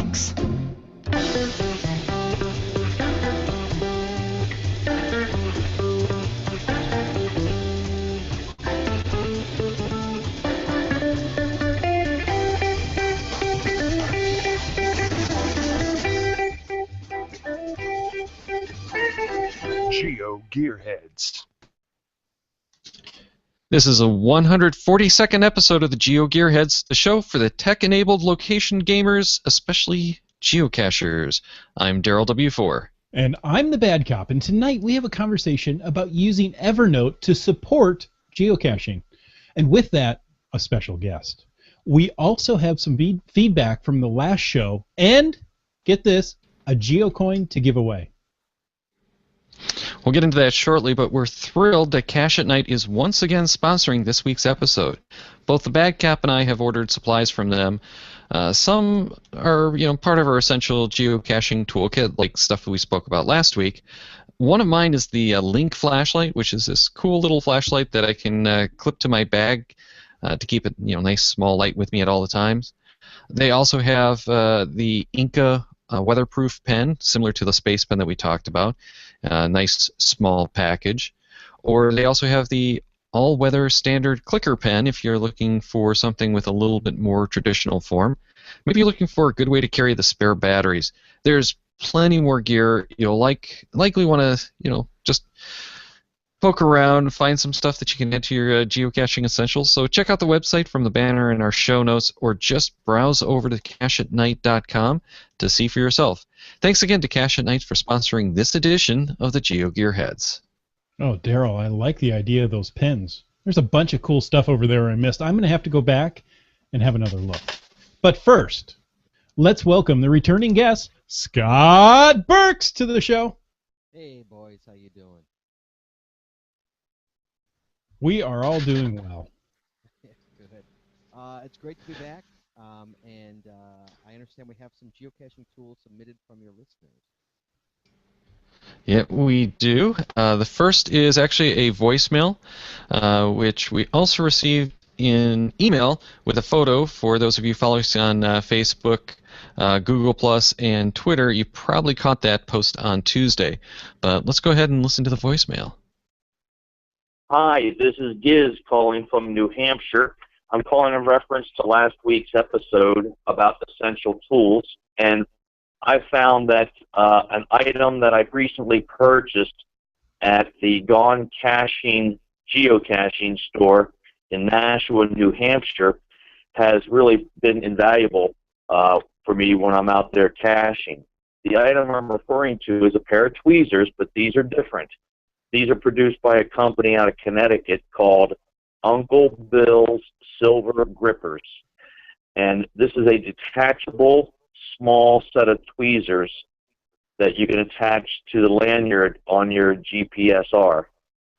electronics. GeoGearHeads. This is a 142nd episode of the GeoGearHeads, the show for the tech-enabled location gamers, especially geocachers. I'm Daryl W4. And I'm the bad cop, and tonight we have a conversation about using Evernote to support geocaching. And with that, a special guest. We also have some feedback from the last show, and, get this, a geocoin to give away. We'll get into that shortly, but we're thrilled that Cache at Night is once again sponsoring this week's episode. Both the Bad Cap and I have ordered supplies from them. Some are, part of our essential geocaching toolkit, like stuff that we spoke about last week. One of mine is the Link flashlight, which is this cool little flashlight that I can clip to my bag to keep it, nice small light with me at all the times. They also have the Inca weatherproof pen, similar to the space pen that we talked about. Nice small package. Or they also have the all-weather standard clicker pen if you're looking for something with a little bit more traditional form. Maybe you're looking for a good way to carry the spare batteries. There's plenty more gear. You'll likely want to, just poke around, find some stuff that you can add to your geocaching essentials. So check out the website from the banner in our show notes, or just browse over to cacheatnight.com to see for yourself. Thanks again to Cache at Night for sponsoring this edition of the GeoGearHeads. Oh, Daryl, I like the idea of those pens. There's a bunch of cool stuff over there I missed. I'm going to have to go back and have another look. But first, let's welcome the returning guest, Scott Burks, to the show. Hey, boys, how you doing? We are all doing well. Good. It's great to be back, and I understand we have some geocaching tools submitted from your listeners. Yeah, we do. The first is actually a voicemail, which we also received in email with a photo. For those of you following us on Facebook, Google Plus, and Twitter, you probably caught that post on Tuesday. But let's go ahead and listen to the voicemail. Hi, this is Giz calling from New Hampshire. I'm calling in reference to last week's episode about essential tools, and I found that an item that I've recently purchased at the Gone Caching geocaching store in Nashua, New Hampshire, has really been invaluable for me when I'm out there caching. The item I'm referring to is a pair of tweezers, but these are different. These are produced by a company out of Connecticut called Uncle Bill's Silver Grippers. And this is a detachable, small set of tweezers that you can attach to the lanyard on your GPSR.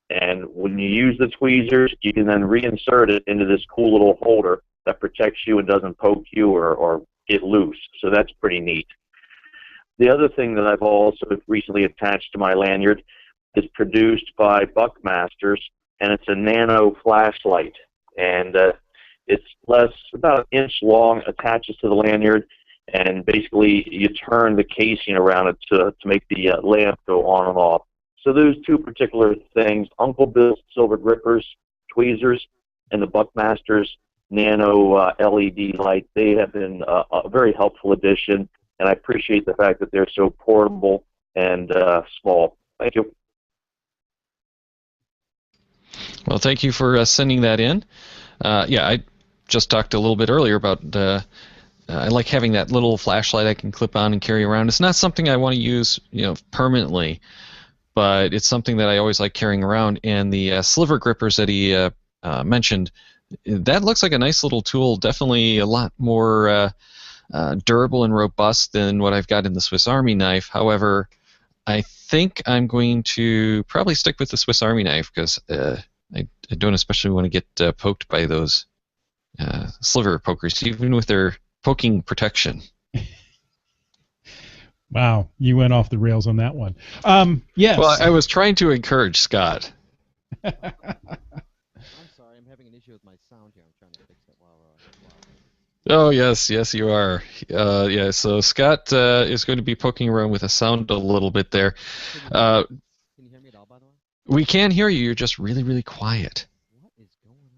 And when you use the tweezers, you can then reinsert it into this cool little holder that protects you and doesn't poke you or get loose. So that's pretty neat. The other thing that I've also recently attached to my lanyard is produced by Buckmasters, and it's a nano flashlight. And it's about an inch long, attaches to the lanyard, and basically you turn the casing around it to make the lamp go on and off. So those two particular things, Uncle Bill's Silver Grippers, tweezers, and the Buckmasters nano LED light, they have been a very helpful addition, and I appreciate the fact that they're so portable and small. Thank you. Well, thank you for sending that in. I just talked a little bit earlier about I like having that little flashlight I can clip on and carry around. It's not something I want to use, permanently, but it's something that I always like carrying around. And the sliver grippers that he mentioned, that looks like a nice little tool. Definitely a lot more durable and robust than what I've got in the Swiss Army knife. However, I think I'm going to probably stick with the Swiss Army knife because I don't especially want to get poked by those sliver pokers, even with their poking protection. Wow, you went off the rails on that one. Yes. Well, I was trying to encourage Scott. I'm sorry, I'm having an issue with my sound here. I'm trying to fix it while Oh yes, yes you are. Yeah, so Scott is going to be poking around with the sound a little bit there. Can you hear me? Uh, Can you hear me at all, by the way? we can hear you. You're just really, really quiet, What is going on?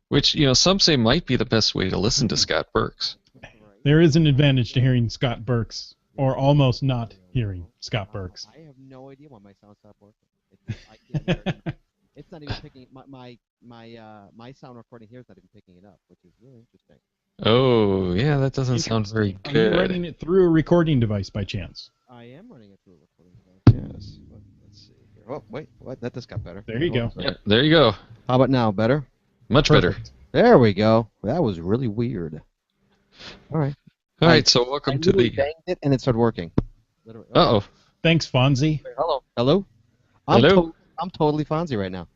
which some say might be the best way to listen to Scott Burks. Right. There is an advantage to hearing Scott Burks, or almost not hearing Scott Burks. I have no idea why my sound stopped working. I can't hear it. It's not even picking my sound recording here is not even picking it up, which is really interesting. Oh, yeah, that doesn't sound very Are you good. running it through a recording device by chance? I am running it through a recording device. Yes. Let's see here. Oh wait, what? That just got better. There you go. Yep, there you go. How about now? Better? Much better. Perfect. There we go. That was really weird. All right. All right, so welcome to the. banged it and it started working. Literally. Uh-oh. Thanks, Fonzie. Hello. Hello. Hello? I'm totally Fonzie right now.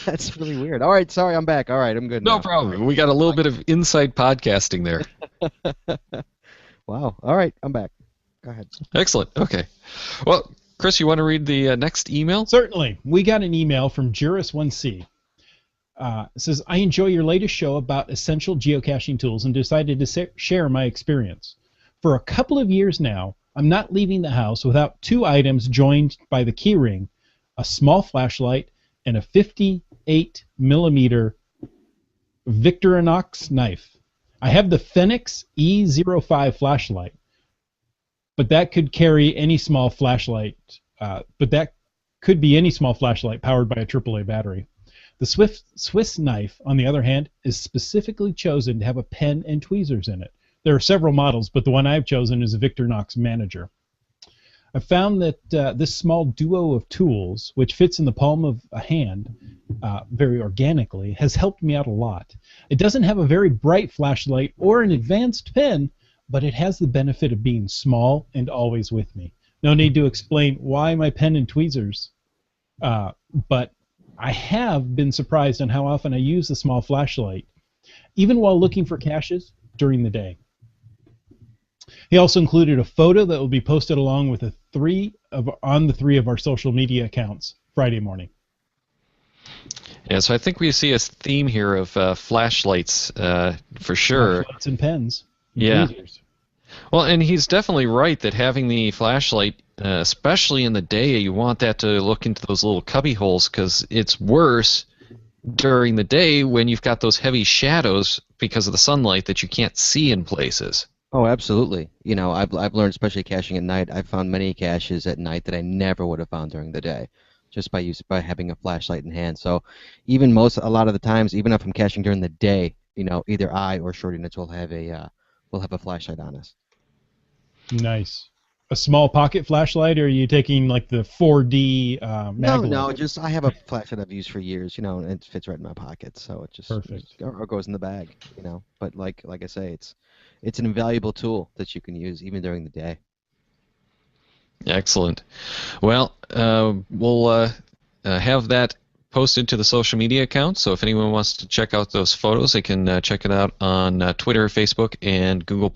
That's really weird. All right, sorry, I'm back. All right, I'm good No now. problem. We got a little bit of inside podcasting there. Wow. All right, I'm back. Go ahead. Excellent. Okay. Well, Chris, you want to read the next email? Certainly. We got an email from Juris1C. It says, I enjoy your latest show about essential geocaching tools and decided to share my experience. For a couple of years now, I'm not leaving the house without two items joined by the keyring, a small flashlight and a 58mm Victorinox knife. I have the Fenix E05 flashlight, but that could carry any small flashlight. But that could be any small flashlight powered by a AAA battery. The Swiss knife, on the other hand, is specifically chosen to have a pen and tweezers in it. There are several models, but the one I've chosen is a Victorinox Manager. I found that this small duo of tools, which fits in the palm of a hand very organically, has helped me out a lot. It doesn't have a very bright flashlight or an advanced pen, but it has the benefit of being small and always with me. No need to explain why my pen and tweezers, but I have been surprised on how often I use the small flashlight, even while looking for caches during the day. He also included a photo that will be posted along with on the three of our social media accounts Friday morning. Yeah, so I think we see a theme here of flashlights for sure. Flashlights and pens. And Yeah. tweezers. Well, and he's definitely right that having the flashlight, especially in the day, you want that to look into those little cubby holes because it's worse during the day when you've got those heavy shadows because of the sunlight that you can't see in places. Oh, absolutely. You know, I've learned, especially caching at night, I've found many caches at night that I never would have found during the day, just by having a flashlight in hand. So, a lot of the times, even if I'm caching during the day, either I or Short Units will have a flashlight on us. Nice. A small pocket flashlight, or are you taking like the 4D mag light? No, just I have a flashlight I've used for years, and it fits right in my pocket, so it just Perfect. or goes in the bag, But like I say, it's an invaluable tool that you can use even during the day. Excellent. Well, we'll have that posted to the social media accounts, so if anyone wants to check out those photos, they can check it out on Twitter, Facebook, and Google+.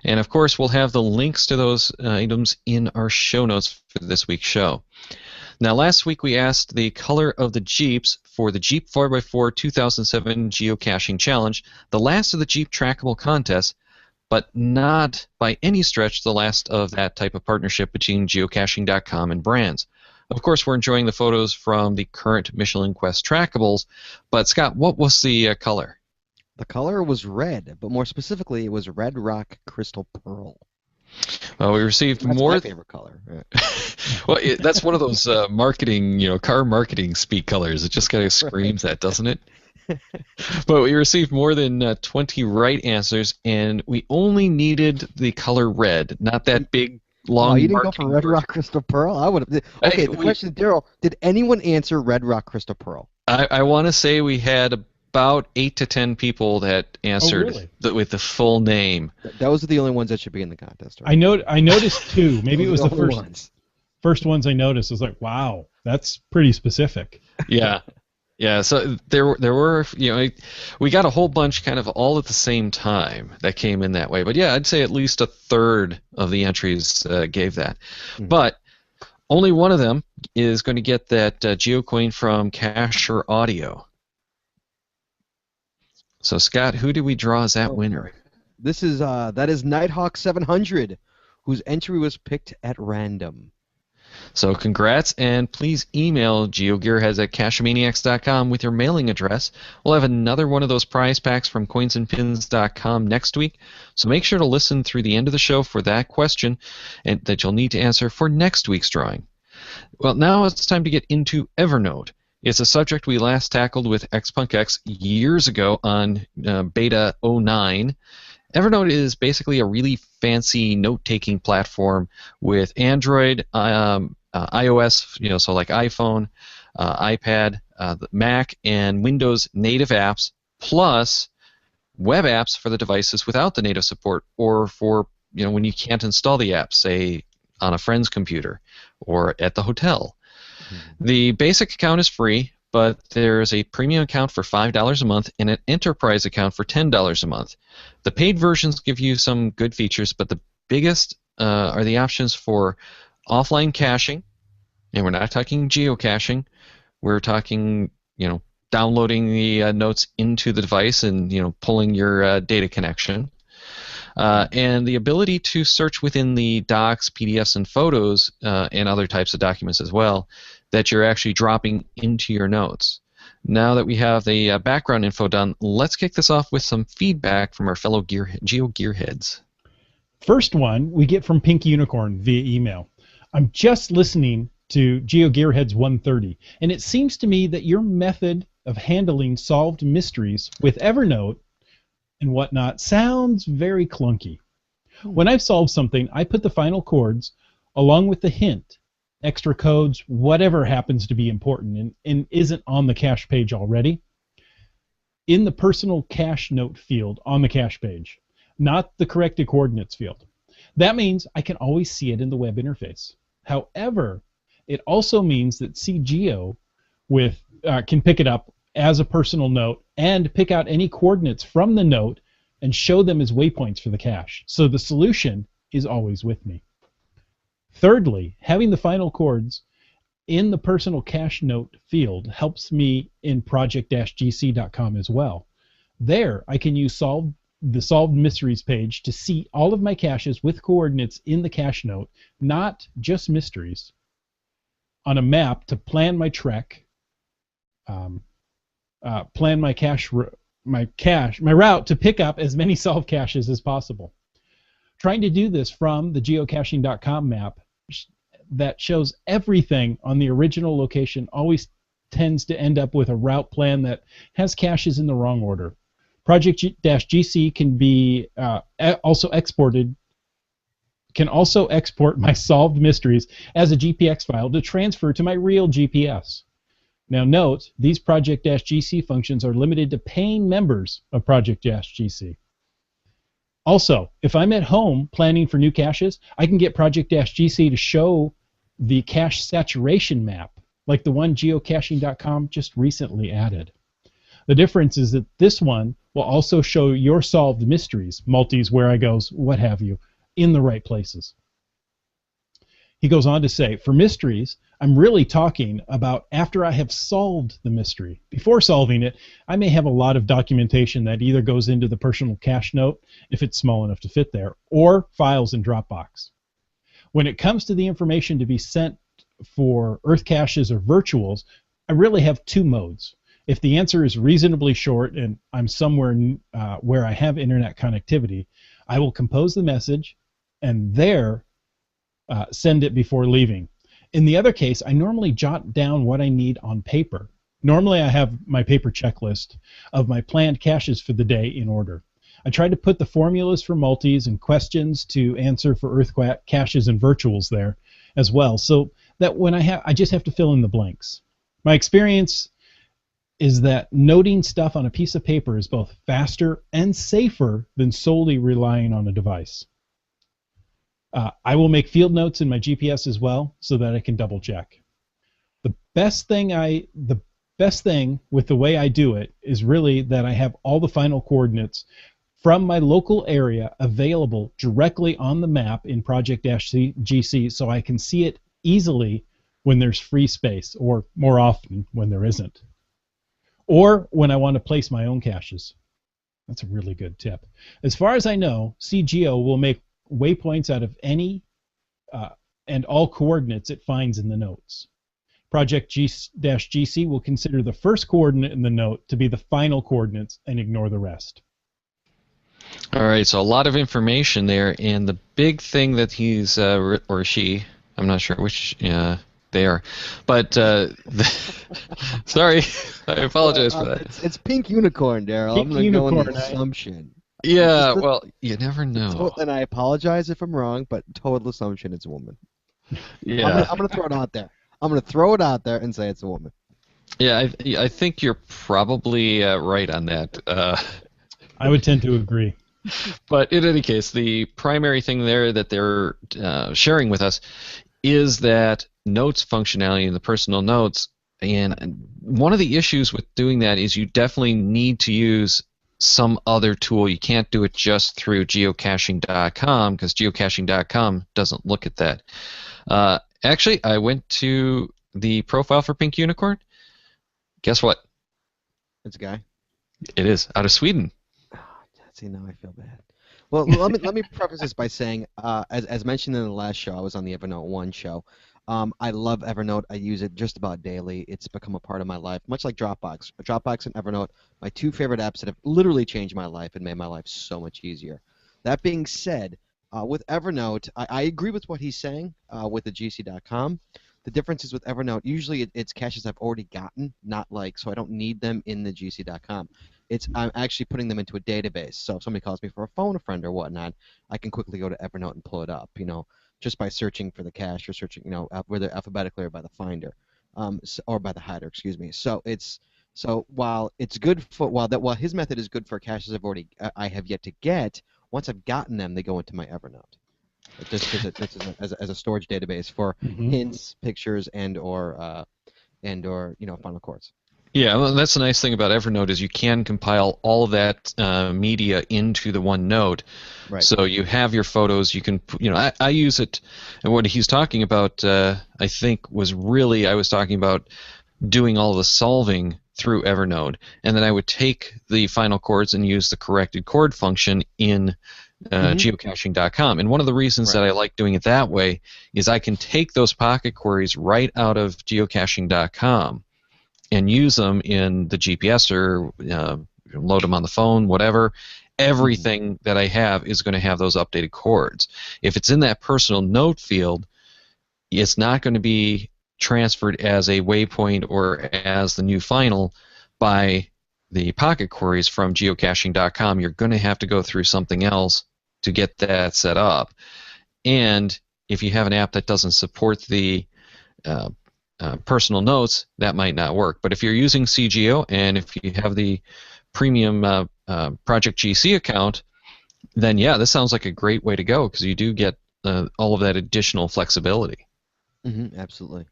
And, of course, we'll have the links to those items in our show notes for this week's show. Now, last week we asked the color of the Jeeps for the Jeep 4x4 2007 Geocaching Challenge, the last of the Jeep trackable contests, but not by any stretch the last of that type of partnership between geocaching.com and brands. Of course, we're enjoying the photos from the current Michelin Quest trackables, but Scott, what was the color? The color was red, but more specifically, it was Red Rock Crystal Pearl. Well, we received That's more. my favorite color. Well, that's one of those marketing, car marketing speak colors. It just kind of screams that, doesn't it? But we received more than 20 right answers, and we only needed the color red, not that big, long. Oh, you didn't go for marketing Red version. Rock Crystal Pearl? I would have. Okay, the question, Daryl, did anyone answer Red Rock Crystal Pearl? I want to say we had about 8 to 10 people that answered with the full name. Those are the only ones that should be in the contest, right? I noticed two. Maybe it was the only ones. first ones I noticed. I was like, wow, that's pretty specific. Yeah. Yeah, so there were, we got a whole bunch kind of all at the same time that came in that way. But yeah, I'd say at least a third of the entries gave that. Mm-hmm. But only one of them is going to get that GeoCoin from Cacher Audio. So Scott, who do we draw as that winner? This is that is Nighthawk 700, whose entry was picked at random. So congrats, and please email GeoGearHeads@CacheManiacs.com with your mailing address. We'll have another one of those prize packs from CoinsAndPins.com next week, so make sure to listen through the end of the show for that question and that you'll need to answer for next week's drawing. Well, now it's time to get into Evernote. It's a subject we last tackled with XPunkX years ago on Beta 09. Evernote is basically a really fancy note-taking platform with Android, iOS, so like iPhone, iPad, Mac, and Windows native apps, plus web apps for the devices without the native support, or for when you can't install the app, say on a friend's computer or at the hotel. Mm-hmm. The basic account is free, but there's a premium account for $5 a month and an enterprise account for $10 a month. The paid versions give you some good features, but the biggest are the options for offline caching, and we're not talking geocaching. We're talking, downloading the notes into the device and, pulling your data connection. And the ability to search within the docs, PDFs, and photos, and other types of documents as well, that you're actually dropping into your notes. Now that we have the background info done, let's kick this off with some feedback from our fellow GeoGearHeads. First one we get from Pink Unicorn via email. I'm just listening to GeoGearHeads 130, and it seems to me that your method of handling solved mysteries with Evernote and whatnot sounds very clunky. When I've solved something, I put the final chords along with the hint, extra codes, whatever happens to be important and isn't on the cache page already, in the personal cache note field on the cache page, not the corrected coordinates field. That means I can always see it in the web interface. However, it also means that CGeo can pick it up as a personal note and pick out any coordinates from the note and show them as waypoints for the cache. So the solution is always with me. Thirdly, having the final chords in the personal cache note field helps me in project-gc.com as well. There, I can use the Solved Mysteries page to see all of my caches with coordinates in the cache note, not just mysteries, on a map to plan my trek, plan my route to pick up as many solved caches as possible. Trying to do this from the geocaching.com map that shows everything on the original location always tends to end up with a route plan that has caches in the wrong order. Project-GC can be also exported. Can also export my solved mysteries as a GPX file to transfer to my real GPS. Now note, these Project-GC functions are limited to paying members of Project-GC. Also, if I'm at home planning for new caches, I can get Project-GC to show the cache saturation map, like the one geocaching.com just recently added. The difference is that this one will also show your solved mysteries, multis, where I goes, what have you, in the right places. He goes on to say, for mysteries, I'm really talking about after I have solved the mystery. Before solving it, I may have a lot of documentation that either goes into the personal cache note, if it's small enough to fit there, or files in Dropbox. When it comes to the information to be sent for Earth caches or virtuals, I really have two modes. If the answer is reasonably short and I'm somewhere where I have internet connectivity, I will compose the message and there send it before leaving. In the other case, I normally jot down what I need on paper. Normally I have my paper checklist of my planned caches for the day in order. I try to put the formulas for multis and questions to answer for Earth caches and virtuals there as well, so that when I just have to fill in the blanks. My experience is that noting stuff on a piece of paper is both faster and safer than solely relying on a device. I will make field notes in my GPS as well so that I can double check. The best thing with the way I do it is really that I have all the final coordinates from my local area available directly on the map in Project-GC so I can see it easily when there's free space, or more often when there isn't. Or when I want to place my own caches. That's a really good tip. As far as I know, CGO will make waypoints out of any and all coordinates it finds in the notes. Project G-GC will consider the first coordinate in the note to be the final coordinates and ignore the rest. All right, so a lot of information there, and the big thing that he's or she, I'm not sure which they are, but sorry, I apologize for that. It's pink unicorn, Daryl. Pink I'm going to go on unicorn, the assumption. Yeah, well, you never know. And I apologize if I'm wrong, but total assumption it's a woman. Yeah, I'm going to throw it out there. I'm going to throw it out there and say it's a woman. yeah, I think you're probably right on that. I would tend to agree. But in any case, the primary thing there that they're sharing with us is that notes functionality in the personal notes. And one of the issues with doing that is you definitely need to use some other tool. You can't do it just through geocaching.com because geocaching.com doesn't look at that. Actually, I went to the profile for Pink Unicorn. Guess what? It's a guy. It is out of Sweden. See, now I feel bad. Well, let me preface this by saying, as mentioned in the last show, I was on the Evernote I show. I love Evernote. I use it just about daily. It's become a part of my life, much like Dropbox. Dropbox and Evernote, my two favorite apps that have literally changed my life and made my life so much easier. That being said, with Evernote, I agree with what he's saying with the GC.com. The difference is with Evernote, usually it's caches I've already gotten, not like, so I don't need them in the GC.com. I'm actually putting them into a database. So if somebody calls me for a phone a friend or whatnot, I can quickly go to Evernote and pull it up, just by searching for the cache or searching, whether alphabetically or by the finder, or by the hider, excuse me. So while it's good for while his method is good for caches I have yet to get, once I've gotten them, they go into my Evernote. Just as a storage database for hints, pictures, and/or final chords. Yeah, well, that's the nice thing about Evernote is you can compile all of that media into the one note. Right. So you have your photos. You can, I use it, and what he's talking about, I think, was really I was talking about doing all the solving through Evernote, and then I would take the final chords and use the corrected chord function in geocaching.com. And one of the reasons that I like doing it that way is I can take those pocket queries right out of geocaching.com and use them in the GPS or load them on the phone, whatever. Everything that I have is going to have those updated chords. If it's in that personal note field, it's not going to be transferred as a waypoint or as the new final by the pocket queries from geocaching.com. You're going to have to go through something else to get that set up. And if you have an app that doesn't support the personal notes, that might not work. But if you're using CGO and if you have the premium Project GC account, then yeah, this sounds like a great way to go because you do get all of that additional flexibility. Absolutely.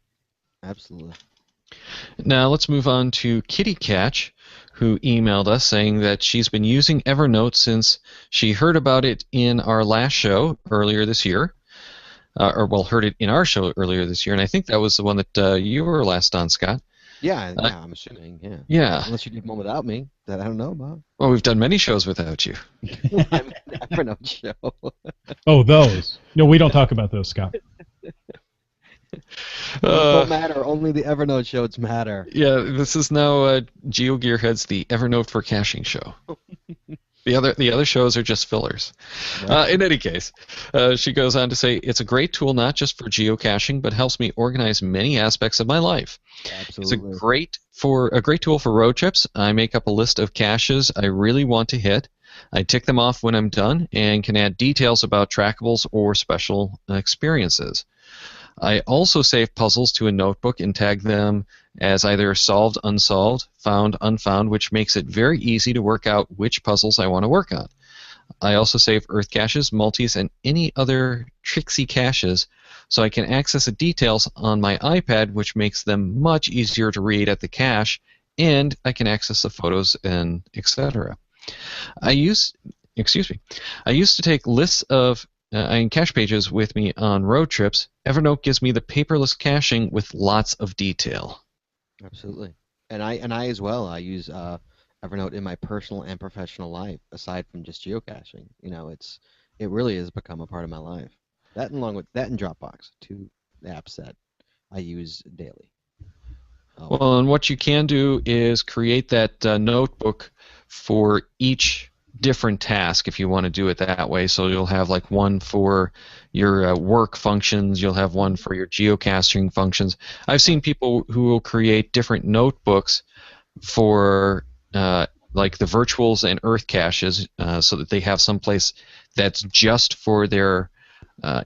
Now let's move on to Kitty Catch, who emailed us saying that she's been using Evernote since she heard about it in our last show earlier this year. Heard it in our show earlier this year, and I think that was the one that you were last on, Scott. Yeah, I'm assuming, yeah. Yeah. Unless you did one without me that I don't know about. Well, we've done many shows without you. I mean, Evernote show. Oh, those. No, we don't talk about those, Scott. Don't matter. Only the Evernote shows matter. Yeah, this is now GeoGearHeads, the Evernote for caching show. The other shows are just fillers. Right. In any case, she goes on to say, it's a great tool not just for geocaching, but helps me organize many aspects of my life. Absolutely. It's a great tool for road trips. I make up a list of caches I really want to hit. I tick them off when I'm done and can add details about trackables or special experiences. I also save puzzles to a notebook and tag them as either solved, unsolved, found, unfound, which makes it very easy to work out which puzzles I want to work on. I also save earth caches, multis, and any other tricksy caches so I can access the details on my iPad, which makes them much easier to read at the cache, and I can access the photos and etc. I used to take lists of cache pages with me on road trips. Evernote gives me the paperless caching with lots of detail. Absolutely, and I as well. I use Evernote in my personal and professional life, aside from just geocaching. It really has become a part of my life. That, along with that, and Dropbox, two apps that I use daily. Always. Well, and what you can do is create that notebook for each different task if you want to do it that way. So you'll have like one for your work functions, you'll have one for your geocaching functions. I've seen people who will create different notebooks for like the virtuals and earth caches so that they have some place that's just for their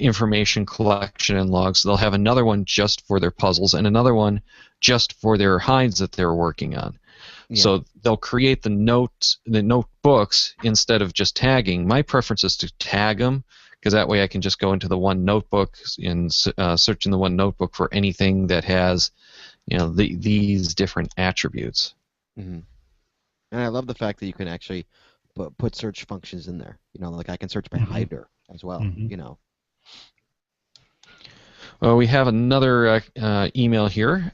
information collection and logs. They'll have another one just for their puzzles and another one just for their hides that they're working on. Yeah. So they'll create the notebooks instead of just tagging. My preference is to tag them because that way I can just go into the one notebook and search in the one notebook for anything that has, these different attributes. Mm-hmm. And I love the fact that you can actually put search functions in there. Like I can search by hider as well. Mm-hmm. Well, we have another email here.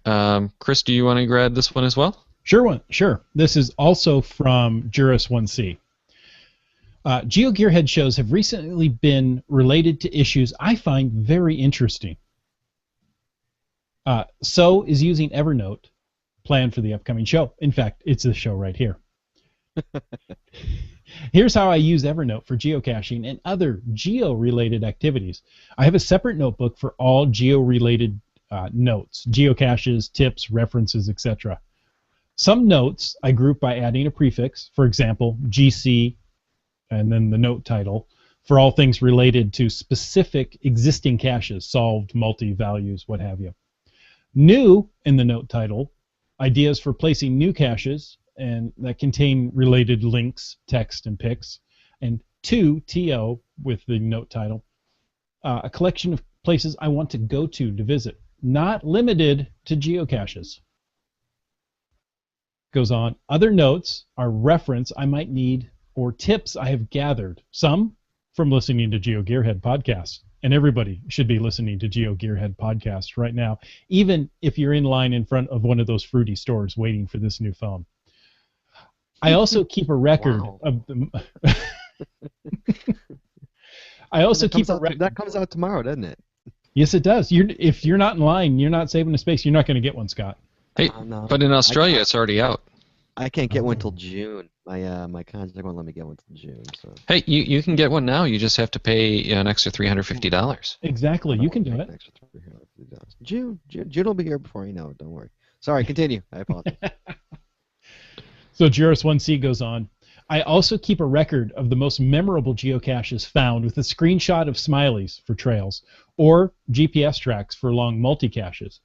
Chris, do you want to grab this one as well? Sure. This is also from Juris1C. GeoGearhead shows have recently been related to issues I find very interesting. So is using Evernote planned for the upcoming show. In fact, it's this show right here. Here's how I use Evernote for geocaching and other geo-related activities. I have a separate notebook for all geo-related notes, geocaches, tips, references, etc. Some notes I group by adding a prefix, for example, GC, and then the note title, for all things related to specific existing caches, solved, multi-values, what have you. New in the note title, ideas for placing new caches, and that contain related links, text, and pics. And TO, with the note title, a collection of places I want to go to visit, not limited to geocaches. Goes on, other notes are reference I might need or tips I have gathered, some from listening to GeoGearhead podcasts. And everybody should be listening to GeoGearhead podcasts right now, even if you're in line in front of one of those fruity stores waiting for this new phone. I also keep a record of the. I also keep a record. That comes out tomorrow, doesn't it? Yes, it does. If you're not in line, you're not saving the space. You're not going to get one, Scott. Hey, no. But in Australia, it's already out. I can't get one till June. My contact won't let me get one till June. So. Hey, you can get one now. You just have to pay an extra $350. Exactly. You can do it. June will be here before you know it. Don't worry. Sorry, continue. I apologize. So Juris1C goes on. I also keep a record of the most memorable geocaches found with a screenshot of smileys for trails or GPS tracks for long multi-caches.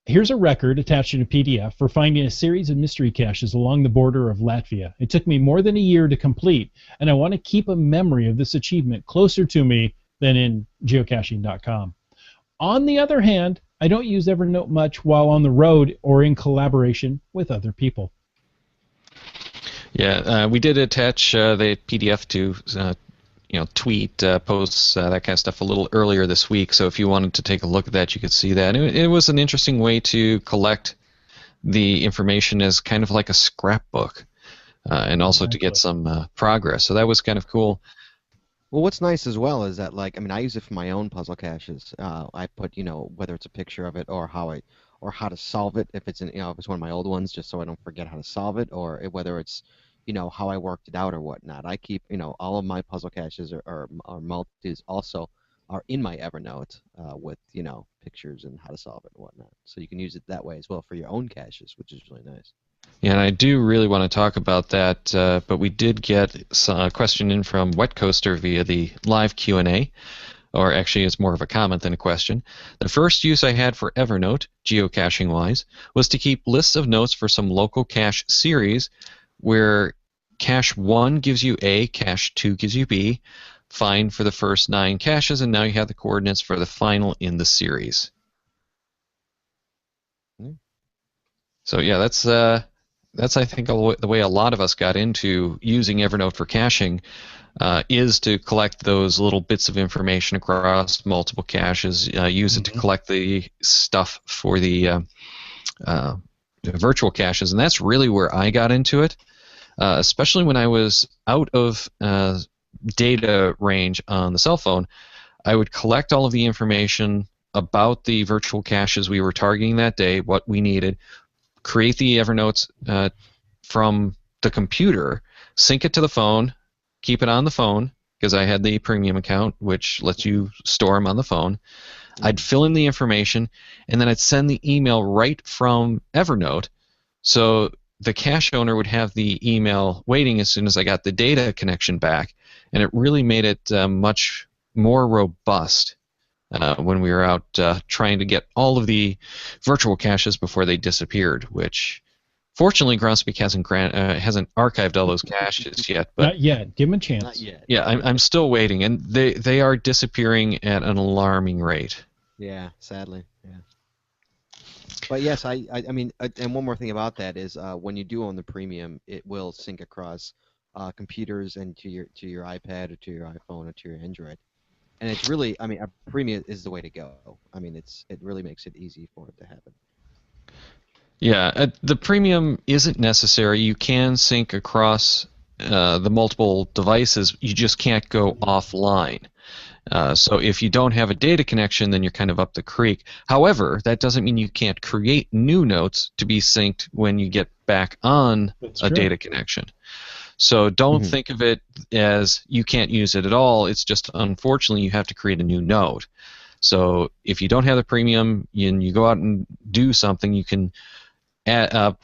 Here's a record attached in a PDF for finding a series of mystery caches along the border of Latvia. It took me more than a year to complete, and I want to keep a memory of this achievement closer to me than in geocaching.com. On the other hand, I don't use Evernote much while on the road or in collaboration with other people. Yeah, we did attach the PDF to tweet, posts, that kind of stuff a little earlier this week. So if you wanted to take a look at that, you could see that. It was an interesting way to collect the information as kind of like a scrapbook, and also to get some progress. So that was kind of cool. Well, what's nice as well is that, I use it for my own puzzle caches. I put, whether it's a picture of it or how to solve it if it's if it's one of my old ones, just so I don't forget how to solve it, or whether it's how I worked it out or whatnot. I keep all of my puzzle caches or multis also are in my Evernote with pictures and how to solve it and whatnot. So you can use it that way as well for your own caches, which is really nice. Yeah, and I do really want to talk about that, but we did get a question in from Wet Coaster via the live Q&A, or actually it's more of a comment than a question. The first use I had for Evernote, geocaching-wise, was to keep lists of notes for some local cache series where cache 1 gives you A, cache 2 gives you B, find for the first 9 caches, and now you have the coordinates for the final in the series. So yeah, that's I think the way a lot of us got into using Evernote for caching is to collect those little bits of information across multiple caches, use it to collect the stuff for the virtual caches, and that's really where I got into it, especially when I was out of data range on the cell phone. I would collect all of the information about the virtual caches we were targeting that day, what we needed, create the Evernotes from the computer, sync it to the phone, keep it on the phone, because I had the premium account, which lets you store them on the phone. I'd fill in the information, and then I'd send the email right from Evernote, so the cache owner would have the email waiting as soon as I got the data connection back, and it really made it much more robust when we were out trying to get all of the virtual caches before they disappeared, which fortunately Groundspeak hasn't archived all those caches yet. But Not yet. Give them a chance. Not yet. yeah, I'm still waiting, and they are disappearing at an alarming rate. Yeah, sadly. Yeah. But yes, I mean, and one more thing about that is when you do own the premium, it will sync across computers and to your iPad or to your iPhone or to your Android. And it's really, I mean, a premium is the way to go. I mean, it really makes it easy for it to happen. Yeah, the premium isn't necessary. You can sync across the multiple devices. You just can't go offline. So if you don't have a data connection, then you're kind of up the creek. However, that doesn't mean you can't create new notes to be synced when you get back on That's a true. data connection. So don't think of it as you can't use it at all. It's just, unfortunately, you have to create a new note. So if you don't have the premium and you go out and do something, you can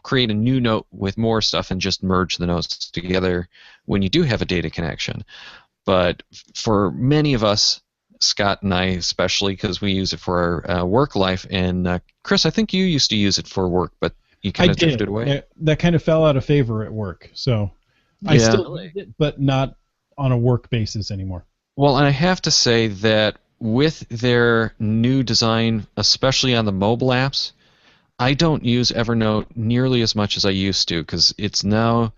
create a new note with more stuff and just merge the notes together when you do have a data connection. But for many of us, Scott and I especially, because we use it for our work life, and Chris, I think you used to use it for work, but you kind of drifted away. That kind of fell out of favor at work. So I Yeah. still use it, but not on a work basis anymore. Well, and I have to say that with their new design, especially on the mobile apps, I don't use Evernote nearly as much as I used to, because it's now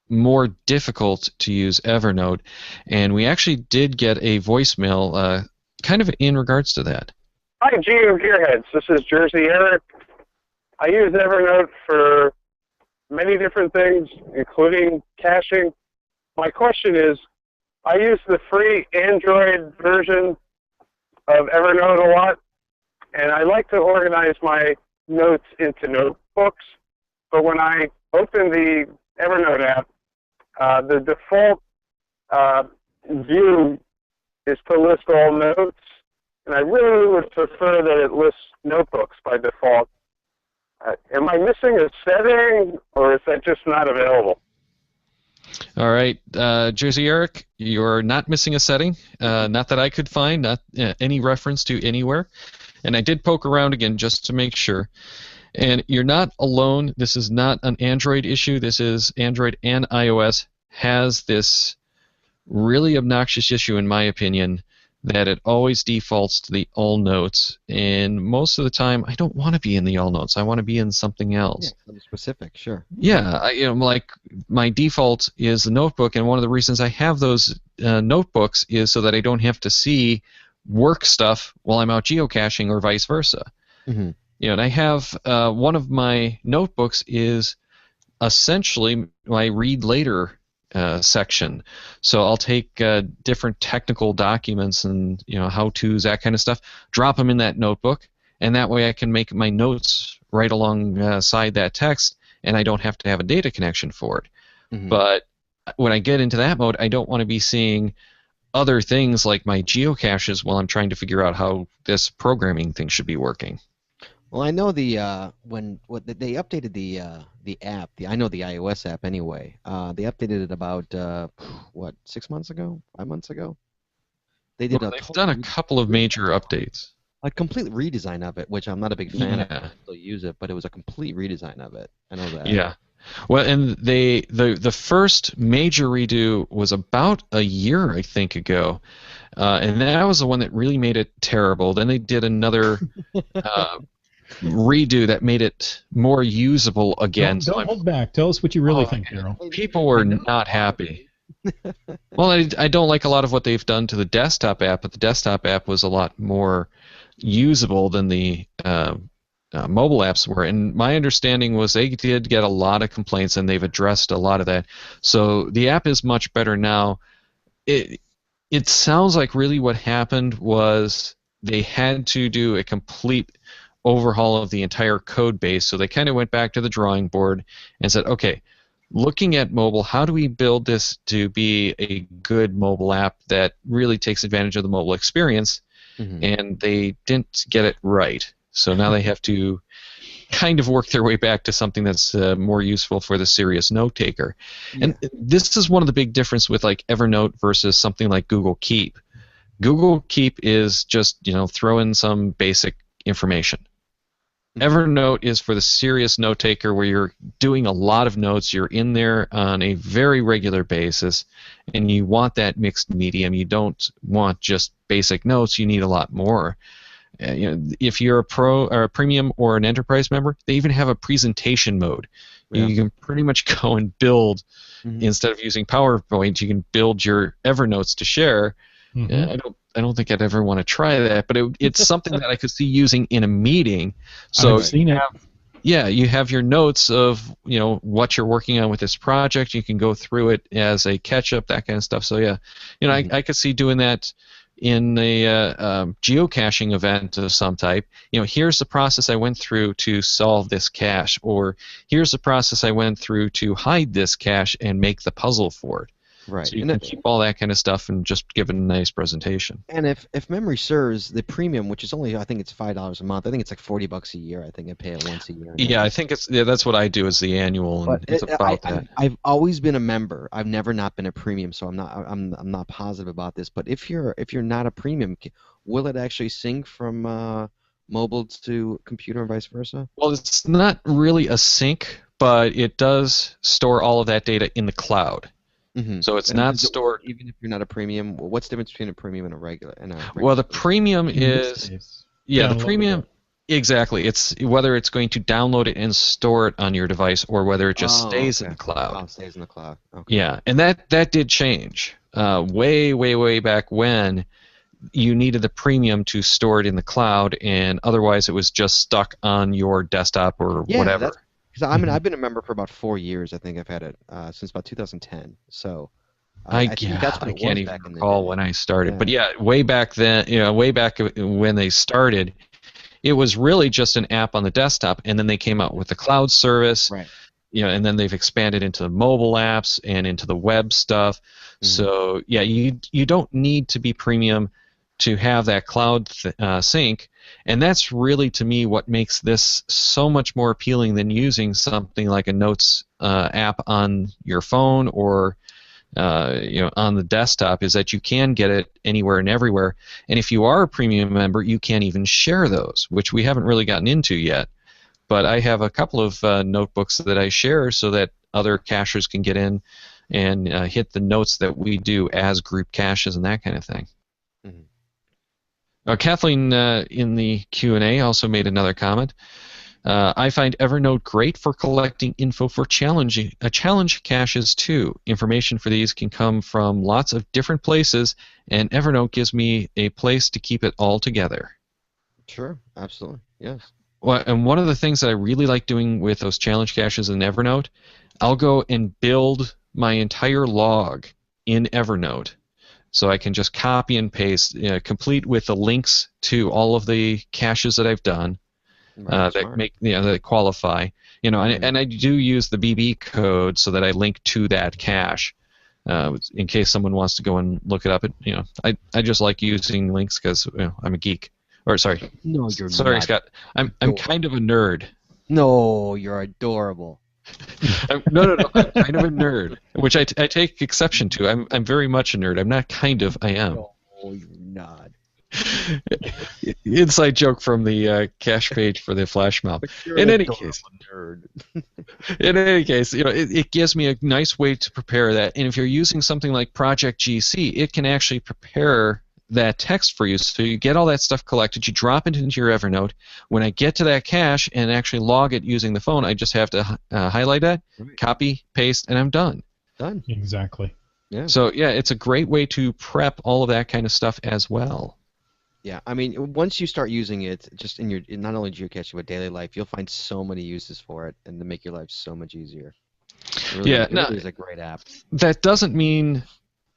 more difficult to use Evernote, and we actually did get a voicemail kind of in regards to that. Hi, GeoGearHeads. This is Jersey Eric. I use Evernote for many different things, including caching. My question is, I use the free Android version of Evernote a lot, and I like to organize my notes into notebooks, but when I open the Evernote app, the default view is to list all notes, and I really would prefer that it lists notebooks by default. Am I missing a setting, or is that just not available? All right, Jersey Eric, you're not missing a setting, not that I could find, not any reference to anywhere. And I did poke around again just to make sure. And you're not alone. This is not an Android issue. This is Android and iOS has this really obnoxious issue, in my opinion, that it always defaults to the all notes. And most of the time, I don't want to be in the all notes. I want to be in something else. Yeah, something specific, sure. Yeah, like my default is the notebook, and one of the reasons I have those notebooks is so that I don't have to see work stuff while I'm out geocaching or vice versa. Mm-hmm. You know, and I have one of my notebooks is essentially my read later section. So I'll take different technical documents and how-tos, that kind of stuff, drop them in that notebook, and that way I can make my notes right alongside that text, and I don't have to have a data connection for it. Mm-hmm. But when I get into that mode, I don't want to be seeing other things like my geocaches while I'm trying to figure out how this programming thing should be working. Well, I know they updated the app. I know the iOS app anyway. They updated it about 6 months ago, 5 months ago. They did. Well, they've done a couple of major updates. A complete redesign of it, which I'm not a big fan of. Yeah. I still use it, but it was a complete redesign of it. I know that. Yeah. Well, and the first major redo was about a year, I think, ago, and that was the one that really made it terrible. Then they did another redo that made it more usable again. Don't hold back. Tell us what you really think, Daryl. People were not happy. Well, I don't like a lot of what they've done to the desktop app, but the desktop app was a lot more usable than the mobile apps were. And my understanding was they did get a lot of complaints, and they've addressed a lot of that. So the app is much better now. It sounds like really what happened was they had to do a complete overhaul of the entire code base. So they kind of went back to the drawing board and said, okay, looking at mobile, how do we build this to be a good mobile app that really takes advantage of the mobile experience? Mm-hmm. And they didn't get it right. So now they have to kind of work their way back to something that's more useful for the serious note taker. Yeah. And this is one of the big differences with like Evernote versus something like Google Keep. Google Keep is just, throw in some basic information. Evernote is for the serious note taker where you're doing a lot of notes, you're in there on a very regular basis, and you want that mixed medium. You don't want just basic notes, you need a lot more. If you're a pro or a premium or an enterprise member, they even have a presentation mode. Yeah. You can pretty much go and build, Mhm. instead of using PowerPoint, you can build your Evernotes to share. Mhm. I don't think I'd ever want to try that, but it's something that I could see using in a meeting. So I've seen it. you have your notes of what you're working on with this project. You can go through it as a catch-up, that kind of stuff. So yeah, Mhm. I could see doing that in a geocaching event of some type. Here's the process I went through to solve this cache, or here's the process I went through to hide this cache and make the puzzle for it. Right. So you And can keep all that kind of stuff and just give it a nice presentation. And if memory serves, the premium, which is only, I think it's $5 a month. I think it's like $40 a year. I think I pay it once a year. Yeah, I think that's what I do is the annual, and But it's about that. I've always been a member. I've never not been a premium, so I'm not positive about this. But if you're not a premium, will it actually sync from mobile to computer and vice versa? Well, it's not really a sync, but it does store all of that data in the cloud. Mm-hmm. So it's And not does it stored. work even if you're not a premium? What's the difference between a premium and a regular? Well, the premium In this is case, the downloadable. premium. Exactly. It's whether it's going to download it and store it on your device, or whether it just stays in the cloud. Oh, it stays in the cloud. Okay. Yeah, and that did change way back when. You needed the premium to store it in the cloud, and otherwise it was just stuck on your desktop or Yeah, whatever. Because I've been a member for about 4 years. I think I've had it since about 2010. So I think that's what I it can't was even back in the recall day. when I started, Yeah. but yeah, way back then, way back when they started, it was really just an app on the desktop, and then they came out with the cloud service, Right. and then they've expanded into the mobile apps and into the web stuff. Mhm. So yeah, you don't need to be premium to have that cloud sync, and that's really, to me, what makes this so much more appealing than using something like a Notes app on your phone or on the desktop, is that you can get it anywhere and everywhere. And if you are a premium member, you can even share those, which we haven't really gotten into yet. But I have a couple of notebooks that I share so that other cachers can get in and hit the notes that we do as group caches and that kind of thing. Mhm. Kathleen in the Q&A also made another comment. I find Evernote great for collecting info for challenge caches too. Information for these can come from lots of different places, and Evernote gives me a place to keep it all together. Sure. Absolutely. Yes. Well, and one of the things that I really like doing with those challenge caches in Evernote, I'll go and build my entire log in Evernote. So I can just copy and paste, complete with the links to all of the caches that I've done. Right. That Smart. make that qualify, and I do use the BB code so that I link to that cache, in case someone wants to go and look it up. I just like using links because I'm a geek. Or sorry, No, you're sorry, not. Scott. I'm kind of a nerd. No, you're adorable. No, I'm kind of a nerd, which I take exception to. I'm very much a nerd. I'm not kind of. I am. No, you're not. Inside joke from the cache page for the flash mob. In any case, nerd. it gives me a nice way to prepare that. And if you're using something like Project GC, it can actually prepare that text for you. So you get all that stuff collected, you drop it into your Evernote. When I get to that cache and actually log it using the phone, I just have to highlight that, Right. copy, paste, and I'm done. Done. Exactly. Yeah. So yeah, it's a great way to prep all of that kind of stuff as well. Yeah, I mean, once you start using it, just in not only geocaching but daily life, you'll find so many uses for it, and to make your life so much easier. Yeah, It no, really is a great app. that doesn't mean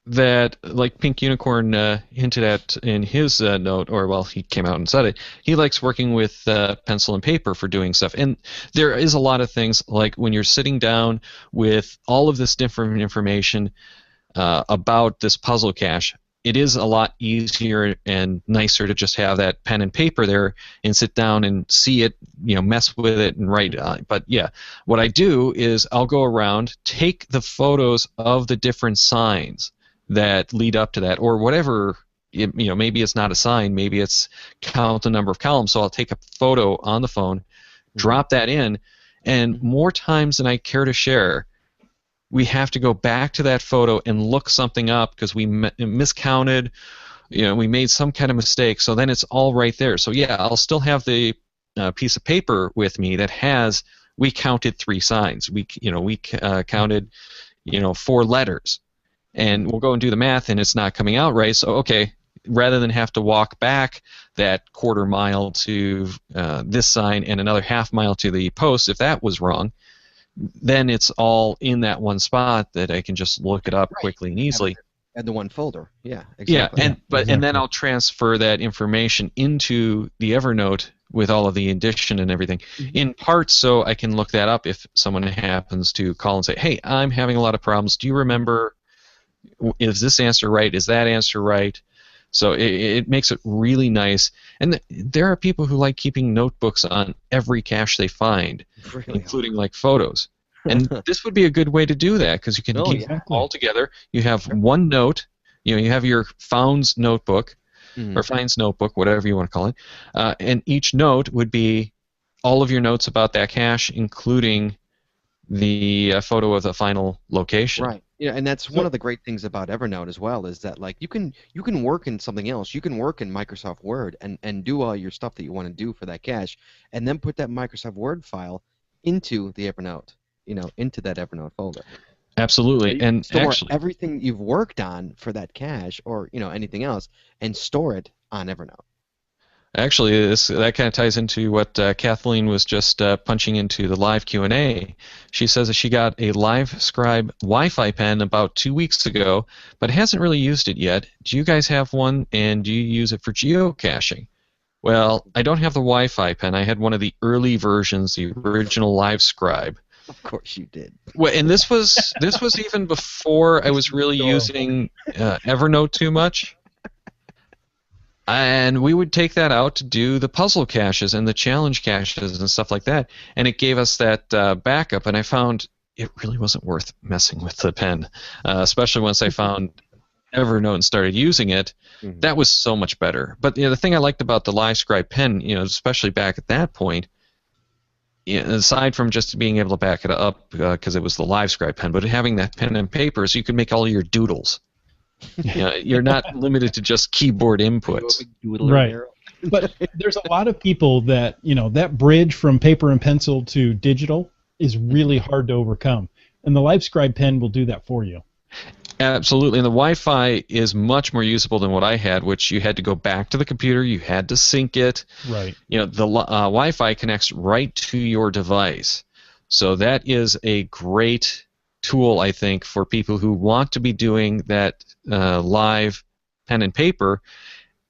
that, like Pink Unicorn hinted at in his note, or well, he came out and said it. He likes working with pencil and paper for doing stuff, and there is a lot of things like when you're sitting down with all of this different information about this puzzle cache. It is a lot easier and nicer to just have that pen and paper there and sit down and see it, mess with it and write. But yeah, what I do is I'll go around, take the photos of the different signs that lead up to that, or whatever. Maybe it's not a sign, maybe it's count the number of columns. So I'll take a photo on the phone, drop that in, and more times than I care to share, we have to go back to that photo and look something up because we miscounted, we made some kind of mistake. So then it's all right there. So yeah, I'll still have the piece of paper with me that has, we counted 3 signs. We counted 4 letters, and we'll go and do the math, and it's not coming out right. So okay, rather than have to walk back that quarter mile to this sign and another half mile to the post if that was wrong, then it's all in that one spot that I can just look it up quickly and easily. Add the one folder. Yeah, exactly. Yeah, and then I'll transfer that information into the Evernote with all of the addition and everything, in part so I can look that up if someone happens to call and say, hey, I'm having a lot of problems. Do you remember, is this answer right? Is that answer right? So it makes it really nice. And there are people who like keeping notebooks on every cache they find, including like photos. And this would be a good way to do that because you can keep it all together. You have one note. You have your founds notebook or finds notebook, whatever you want to call it. And each note would be all of your notes about that cache, including the photo of the final location. Right. Yeah, and that's one of the great things about Evernote as well is that like you can work in something else. You can work in Microsoft Word and do all your stuff that you want to do for that cache, and then put that Microsoft Word file into the Evernote, into that Evernote folder. Absolutely, So and store actually, everything you've worked on for that cache or anything else, and store it on Evernote. Actually, that kind of ties into what Kathleen was just punching into the live Q&A. She says that she got a LiveScribe Wi-Fi pen about 2 weeks ago, but hasn't really used it yet. Do you guys have one, and do you use it for geocaching? Well, I don't have the Wi-Fi pen. I had one of the early versions, the original LiveScribe. Of course you did. Well, and this was even before I was really using Evernote too much. And we would take that out to do the puzzle caches and the challenge caches and stuff like that. And it gave us that backup. And I found it really wasn't worth messing with the pen, especially once I found Evernote and started using it. That was so much better. But the thing I liked about the LiveScribe pen, especially back at that point, aside from just being able to back it up because it was the LiveScribe pen, but having that pen and paper so you could make all your doodles. You're not limited to just keyboard inputs. Right. But there's a lot of people that, that bridge from paper and pencil to digital is really hard to overcome. And the LiveScribe pen will do that for you. Absolutely. And the Wi-Fi is much more usable than what I had, which you had to go back to the computer. You had to sync it. Right. The Wi-Fi connects right to your device. So that is a great tool, I think, for people who want to be doing that live pen and paper,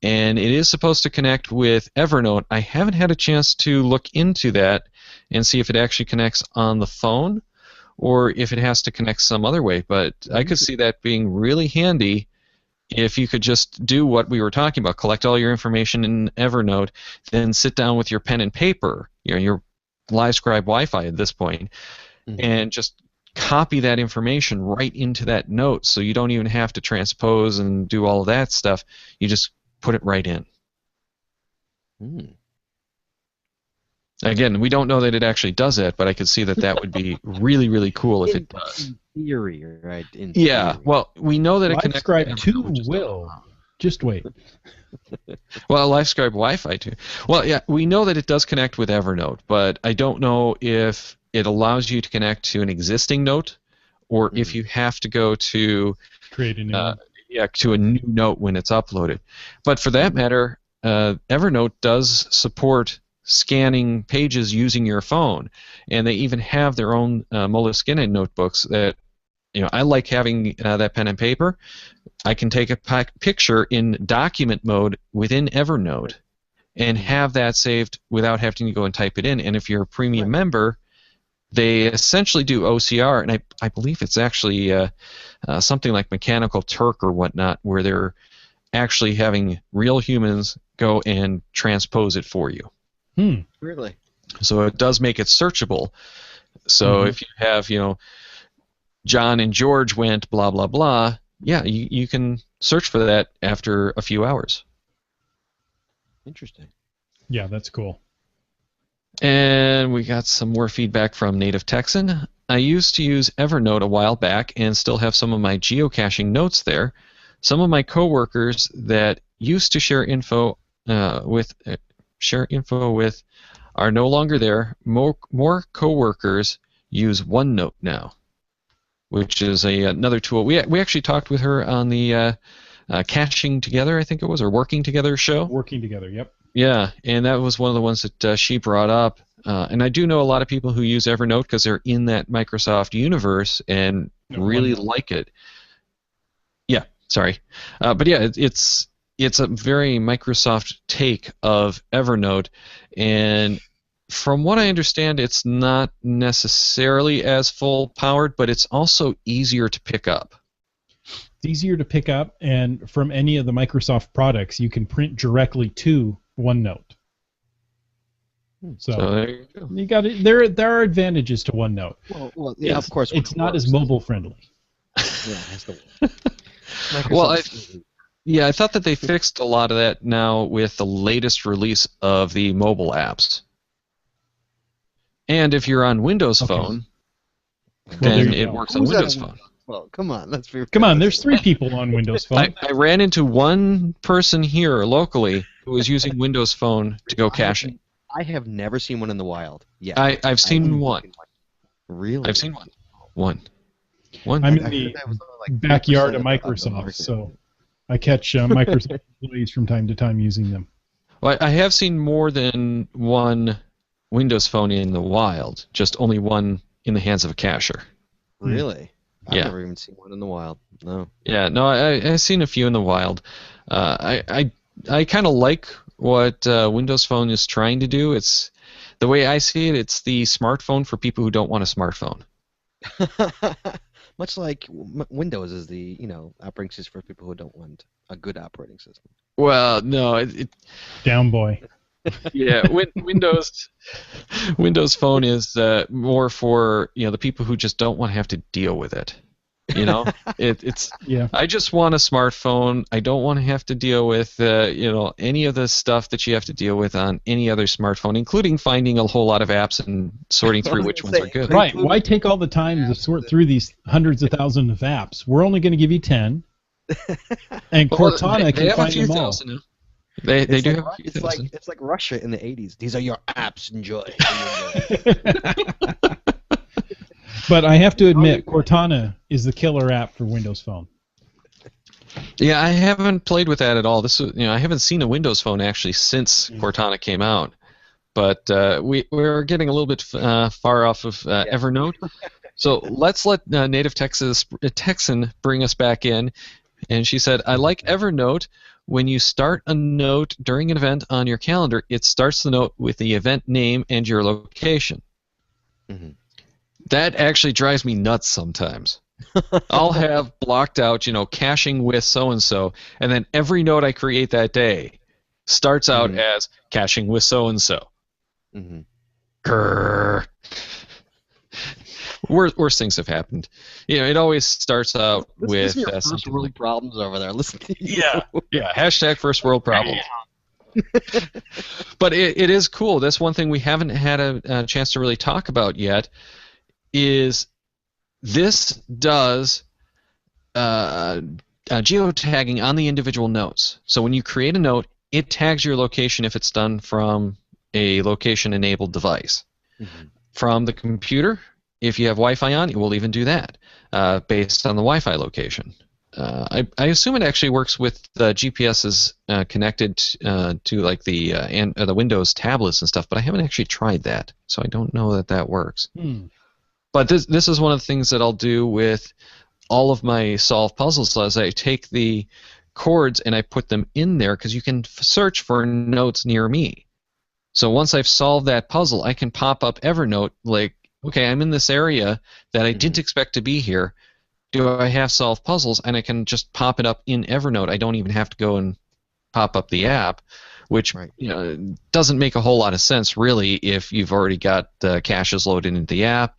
and it is supposed to connect with Evernote. I haven't had a chance to look into that and see if it actually connects on the phone or if it has to connect some other way, but I could see that being really handy if you could just do what we were talking about, collect all your information in Evernote, then sit down with your pen and paper, your LiveScribe Wi-Fi at this point, and just copy that information right into that note so you don't even have to transpose and do all of that stuff. You just put it right in. Again, we don't know that it actually does that, but I could see that would be really, really cool if it does. In theory, right? Yeah, well, we know that it connects. LiveScribe 2 will. Just wait. Well, LiveScribe Wi-Fi too. Well, yeah, we know that it does connect with Evernote, but I don't know if it allows you to connect to an existing note or if you have to go to create a new one. to a new note when it's uploaded. But for that matter, Evernote does support scanning pages using your phone, and they even have their own Moleskine notebooks that, I like having that pen and paper. I can take a picture in document mode within Evernote and have that saved without having to go and type it in. And if you're a premium member, they essentially do OCR, and I believe it's actually something like Mechanical Turk or whatnot, where they're actually having real humans go and transpose it for you. Really? So it does make it searchable. So if you have, John and George went blah, blah, blah, yeah, you can search for that after a few hours. Interesting. Yeah, that's cool. And we got some more feedback from Native Texan. I used to use Evernote a while back and still have some of my geocaching notes there. Some of my coworkers that used to share info with are no longer there. More coworkers use OneNote now, which is another tool. We actually talked with her on the Caching Together, I think it was, or Working Together show. Working together, yep. Yeah, and that was one of the ones that she brought up. And I do know a lot of people who use Evernote because they're in that Microsoft universe and really like it. Yeah, sorry. But yeah, it's a very Microsoft take of Evernote, and from what I understand, it's not necessarily as full-powered, but it's also easier to pick up. It's easier to pick up, and from any of the Microsoft products, you can print directly to OneNote. So there you go. you got it. There are advantages to OneNote. Well, yeah, of course. It's not as mobile friendly. Yeah, that's the Well, I thought that they fixed a lot of that now with the latest release of the mobile apps. And if you're on Windows Phone, then it works on Windows Phone. Well, come on, let's be. Come on, there's 3 people on Windows Phone. I ran into one person here locally who was using Windows Phone to go caching. I have never seen one in the wild. Yeah, I've seen one. Really? I've seen one. I'm in the backyard of Microsoft, so I catch Microsoft employees from time to time using them. Well, I have seen more than one Windows Phone in the wild, just only one in the hands of a cacher. Really? Yeah. I've never even seen one in the wild. No. Yeah, no, I've seen a few in the wild. I kind of like what Windows Phone is trying to do. It's the way I see it. It's the smartphone for people who don't want a smartphone. Much like Windows is the operating system for people who don't want a good operating system. Well, no, Down boy. Yeah, Windows Phone is more for the people who just don't want to have to deal with it. It's yeah. I just want a smartphone. I don't want to have to deal with any of the stuff that you have to deal with on any other smartphone, including finding a whole lot of apps and sorting through which ones are good. Right. Why take all the time to sort through these hundreds of thousands of apps? We're only going to give you 10. And Cortana can find them all. They do have a few thousand. It's like Russia in the 80s. These are your apps. Enjoy. But I have to admit, Cortana is the killer app for Windows Phone. Yeah, I haven't played with that at all. I haven't seen a Windows Phone actually since Cortana came out. But we're getting a little bit far off of Evernote. So let's let Native Texan bring us back in. And she said, I like Evernote. When you start a note during an event on your calendar, it starts the note with the event name and your location. Mm-hmm. That actually drives me nuts sometimes. I'll have blocked out, caching with so-and-so, and then every note I create that day starts out as caching with so-and-so. Mm-hmm. Grrr. Worse things have happened. It always starts out with first world problems over there. Listen to you. Yeah. Hashtag first world problems. But it is cool. That's one thing we haven't had a chance to really talk about yet. Is this does geotagging on the individual notes. So when you create a note, it tags your location if it's done from a location-enabled device. Mm-hmm. From the computer, if you have Wi-Fi on, it will even do that based on the Wi-Fi location. I assume it actually works with GPS is connected to like the Windows tablets and stuff, but I haven't actually tried that, so I don't know that that works. But this is one of the things that I'll do with all of my solved puzzles. As I take the chords and I put them in there, because you can search for notes near me. So once I've solved that puzzle, I can pop up Evernote like, okay, I'm in this area that I didn't expect to be here. Do I have solved puzzles? And I can just pop it up in Evernote. I don't even have to go and pop up the app, which doesn't make a whole lot of sense really if you've already got caches loaded into the app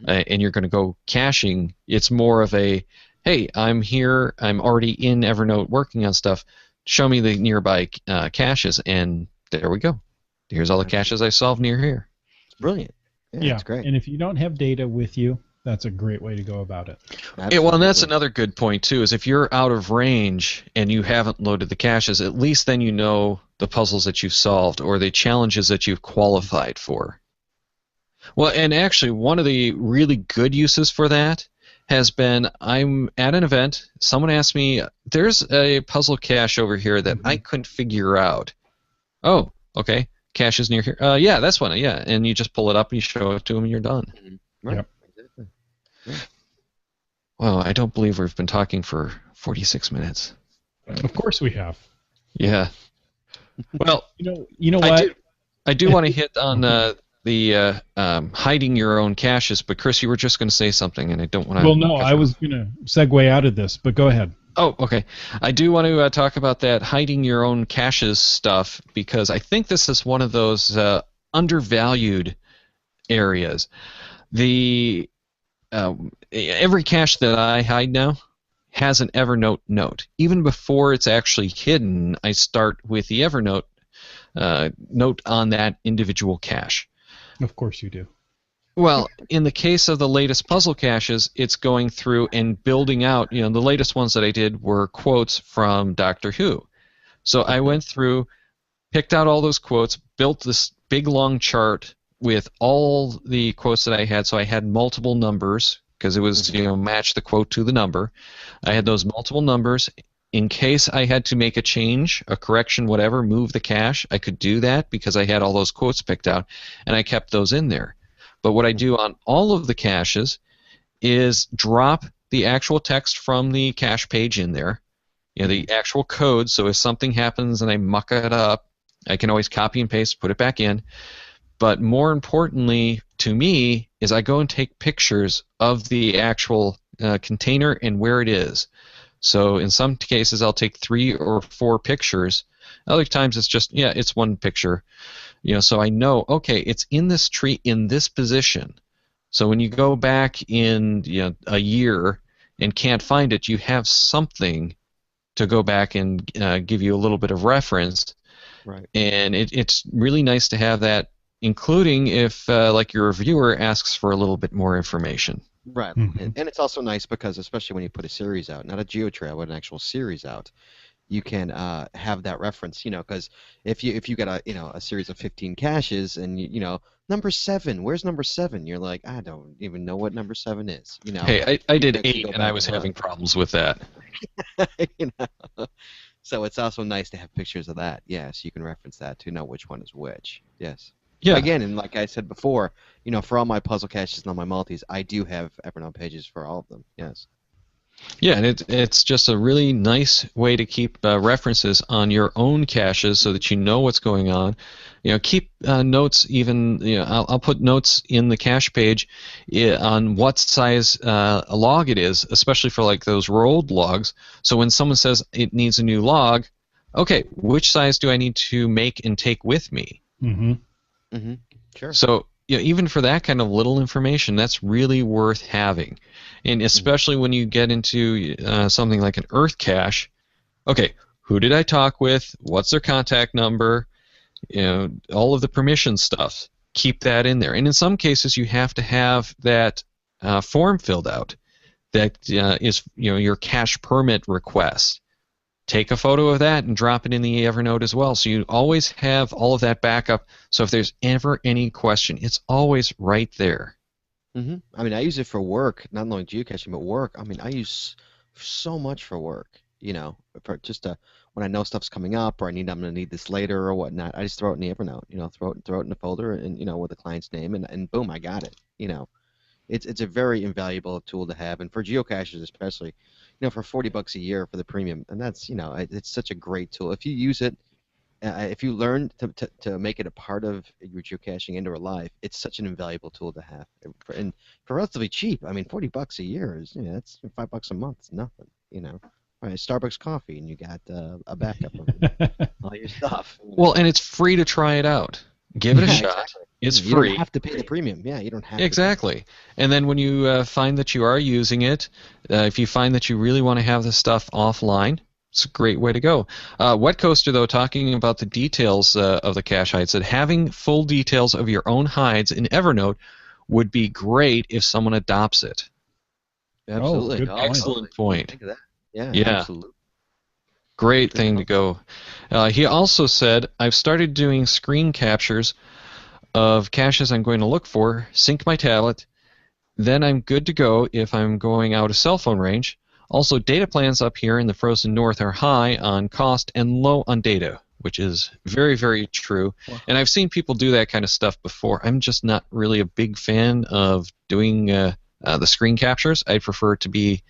and you're going to go caching. It's more of a, hey, I'm here, I'm already in Evernote working on stuff. Show me the nearby caches, and there we go. Here's all the caches I solved near here. It's brilliant. Yeah, it's great. And if you don't have data with you, that's a great way to go about it. Yeah, well, and that's another good point, too, is if you're out of range and you haven't loaded the caches, at least then you know the puzzles that you've solved or the challenges that you've qualified for. Well, and actually, one of the really good uses for that has been, I'm at an event, someone asked me, there's a puzzle cache over here that I couldn't figure out. Oh, okay, cache is near here. Yeah, that's one, yeah, and you just pull it up and you show it to them and you're done. Right. Yep. Well, I don't believe we've been talking for 46 minutes. Of course we have. Yeah. Well, you know what? I do want to hit on the hiding your own caches, but Chris, you were just going to say something, and I don't want to. Well, no, I was going to segue out of this, but go ahead. Oh, okay. I do want to talk about that hiding your own caches stuff, because I think this is one of those undervalued areas. Every cache that I hide now has an Evernote note. Even before it's actually hidden, I start with the Evernote note on that individual cache. Of course you do. Well, in the case of the latest puzzle caches, it's going through and building out, the latest ones that I did were quotes from Doctor Who. So I went through, picked out all those quotes, built this big long chart with all the quotes that I had, so I had multiple numbers, because it was, match the quote to the number. I had those multiple numbers. In case I had to make a change, a correction, whatever, move the cache, I could do that because I had all those quotes picked out, and I kept those in there. But what I do on all of the caches is drop the actual text from the cache page in there, the actual code, so if something happens and I muck it up, I can always copy and paste, put it back in. But more importantly to me is I go and take pictures of the actual container and where it is. So in some cases I'll take 3 or 4 pictures. Other times it's just, it's one picture. So I know, okay, it's in this tree in this position. So when you go back in a year and can't find it, you have something to go back and give you a little bit of reference. Right. And it's really nice to have that, including if like your reviewer asks for a little bit more information. Right. And it's also nice because, especially when you put a series out, not a GeoTrail, but an actual series out, you can have that reference, because if you got a series of 15 caches and number 7, where's number 7? You're like, I don't even know what number 7 is. Hey, I did 8 and I was having problems with that. So it's also nice to have pictures of that. Yes, you can reference that to know which one is which. Yes. Yeah. Again, and like I said before, for all my puzzle caches and all my multis, I do have Evernote pages for all of them. Yes. Yeah, and it's just a really nice way to keep references on your own caches so that you know what's going on. Keep notes even. I'll put notes in the cache page on what size a log it is, especially for like those rolled logs. So when someone says it needs a new log, okay, which size do I need to make and take with me? Sure. So even for that kind of little information, that's really worth having. And especially when you get into something like an Earth cache, okay, who did I talk with? What's their contact number? All of the permission stuff. Keep that in there. And in some cases, you have to have that form filled out. That is, your cache permit request. Take a photo of that and drop it in the Evernote as well. So you always have all of that backup. So if there's ever any question, it's always right there. I mean, I use it for work, not only geocaching, but work. I mean, I use so much for work. For just when I know stuff's coming up or I'm gonna need this later or whatnot, I just throw it in the Evernote. Throw it in the folder and with the client's name and boom, I got it. It's a very invaluable tool to have, and for geocachers especially, for $40 a year for the premium, and that's it's such a great tool. If you use it, if you learn to make it a part of your geocaching indoor life, it's such an invaluable tool to have, and for relatively cheap. I mean, $40 a year is that's $5 a month. It's nothing. All right, Starbucks coffee, and you got a backup of all your stuff. Well, and it's free to try it out. Give it a shot. Exactly. It's You free. don't have to pay the premium. Yeah, you don't have Exactly. And then when you find that you are using it, if you find that you really want to have the stuff offline, it's a great way to go. Wet Coaster, though, talking about the details of the cache hide, said having full details of your own hides in Evernote would be great if someone adopts it. to. Absolutely. good point. Excellent point. Think of that. Yeah, Yeah. absolutely. Great thing to go. He also said, I've started doing screen captures of caches I'm going to look for, sync my tablet, then I'm good to go if I'm going out of cell phone range. Also, data plans up here in the frozen north are high on cost and low on data, which is very, very true. Wow. And I've seen people do that kind of stuff before. I'm just not really a big fan of doing the screen captures. I prefer it to be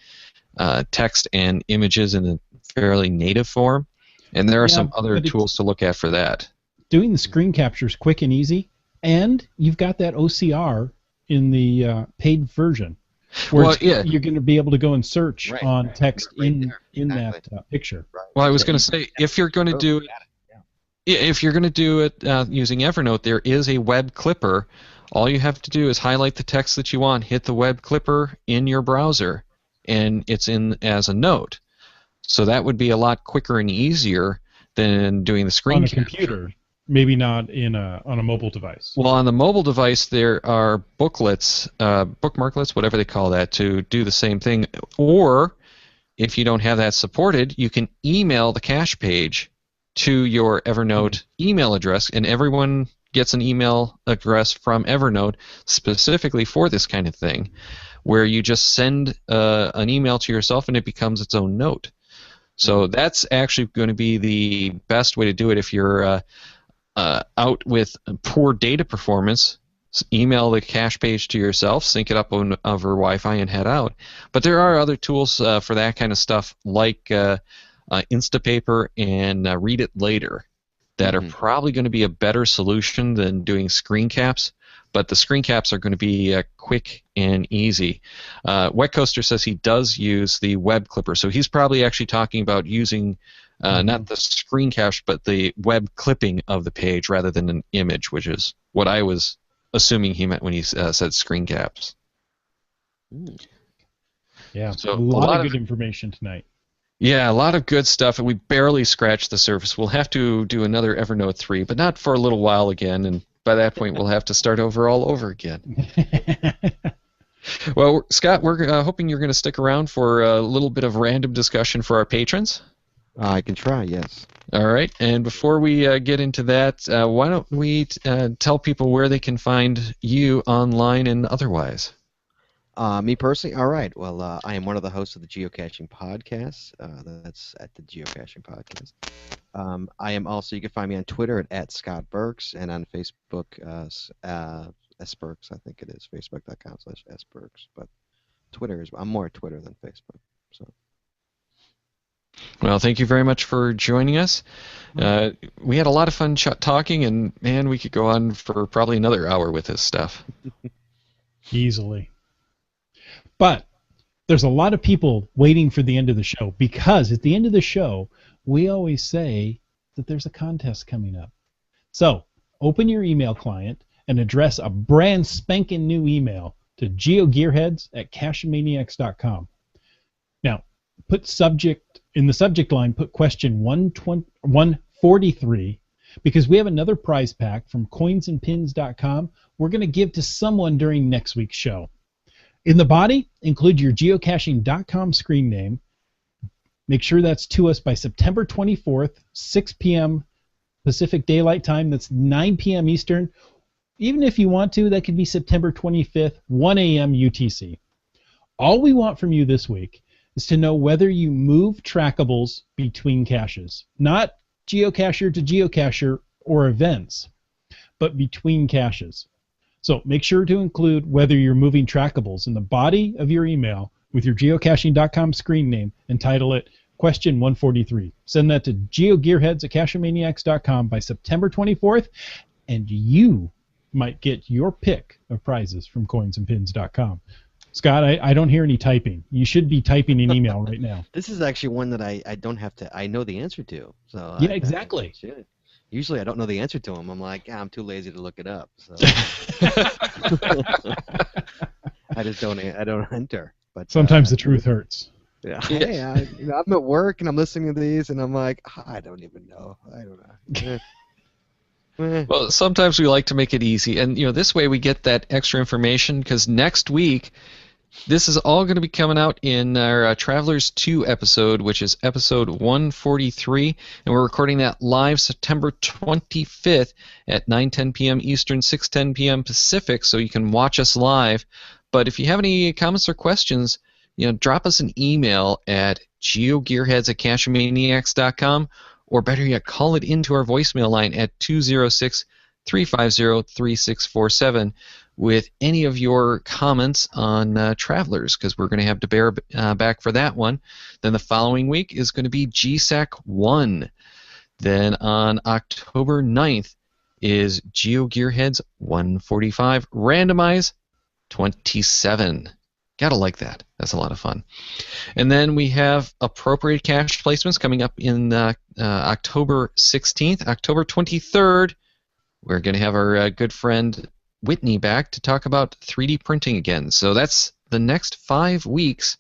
text and images in a fairly native form. And there are some other tools to look at for that. Doing the screen capture is quick and easy, and you've got that OCR in the paid version, where you're going to be able to go and search on text in that picture. Right. Well, I was going to say, if you're going to do it, if you're going to do it using Evernote, there is a web clipper. All you have to do is highlight the text that you want, hit the web clipper in your browser, and it's in as a note. So that would be a lot quicker and easier than doing the screen capture. On a computer, maybe not on a mobile device. Well, on the mobile device, there are booklets, bookmarklets, whatever they call that, to do the same thing. Or, if you don't have that supported, you can email the cache page to your Evernote email address, and everyone gets an email address from Evernote specifically for this kind of thing, where you just send an email to yourself and it becomes its own note. So that's actually going to be the best way to do it if you're out with poor data performance. Email the cache page to yourself, sync it up over Wi-Fi, and head out. But there are other tools for that kind of stuff, like Instapaper and Read It Later, that are probably going to be a better solution than doing screen caps. But the screen caps are going to be quick and easy. Wet Coaster says he does use the web clipper, so he's probably actually talking about using not the screen cache, but the web clipping of the page rather than an image, which is what I was assuming he meant when he said screen caps. Yeah, so a lot of good information tonight. Yeah, a lot of good stuff, and we barely scratched the surface. We'll have to do another Evernote 3, but not for a little while again, and by that point we'll have to start all over again. Well, Scott, we're hoping you're going to stick around for a little bit of random discussion for our patrons. I can try, yes. All right, and before we get into that, why don't we tell people where they can find you online and otherwise? Me personally? All right. Well, I am one of the hosts of the Geocaching Podcast. That's at the Geocaching Podcast. I am also, you can find me on Twitter at Scott Burks, and on Facebook, sburks, I think it is, facebook.com/sburks. But Twitter is, I'm more Twitter than Facebook. So. Well, thank you very much for joining us. We had a lot of fun talking, and man, we could go on for probably another hour with this stuff. Easily. But there's a lot of people waiting for the end of the show, because at the end of the show, we always say that there's a contest coming up. So open your email client and address a brand spanking new email to geogearheads@cachemaniacs.com. Now, in the subject line, put question 143, because we have another prize pack from coinsandpins.com we're going to give to someone during next week's show. In the body, include your geocaching.com screen name. Make sure that's to us by September 24th, 6 p.m. Pacific Daylight Time. That's 9 p.m. Eastern. Even if you want to, that could be September 25th, 1 a.m. UTC. All we want from you this week is to know whether you move trackables between caches. Not geocacher to geocacher or events, but between caches. So make sure to include whether you're moving trackables in the body of your email with your geocaching.com screen name and title it Question 143. Send that to geogearheads@cachemaniacs.com by September 24th, and you might get your pick of prizes from coinsandpins.com. Scott, I don't hear any typing. You should be typing an email right now. This is actually one that I don't have to. I know the answer to. So Yeah, exactly. Usually I don't know the answer to them. I'm like, I'm too lazy to look it up. So. I just don't. I don't enter. But sometimes the truth hurts. Yeah. Hey, I'm at work and I'm listening to these and I'm like, I don't even know. I don't know. Well, sometimes we like to make it easy, and this way we get that extra information, because next week this is all going to be coming out in our Travelers 2 episode, which is episode 143, and we're recording that live September 25th at 9:10 p.m. Eastern, 6:10 p.m. Pacific, so you can watch us live. But if you have any comments or questions, drop us an email at geogearheads@cachemaniacs.com, or better yet, call it into our voicemail line at 206-350-3647 with any of your comments on Travelers, because we're going to have to bear back for that one. Then the following week is going to be GSAC 1. Then on October 9th is GeoGearHeads 145, Randomize 27. Gotta like that. That's a lot of fun. And then we have appropriate cache placements coming up in October 16th. October 23rd, we're going to have our good friend Whitney back to talk about 3D printing again. So that's the next 5 weeks,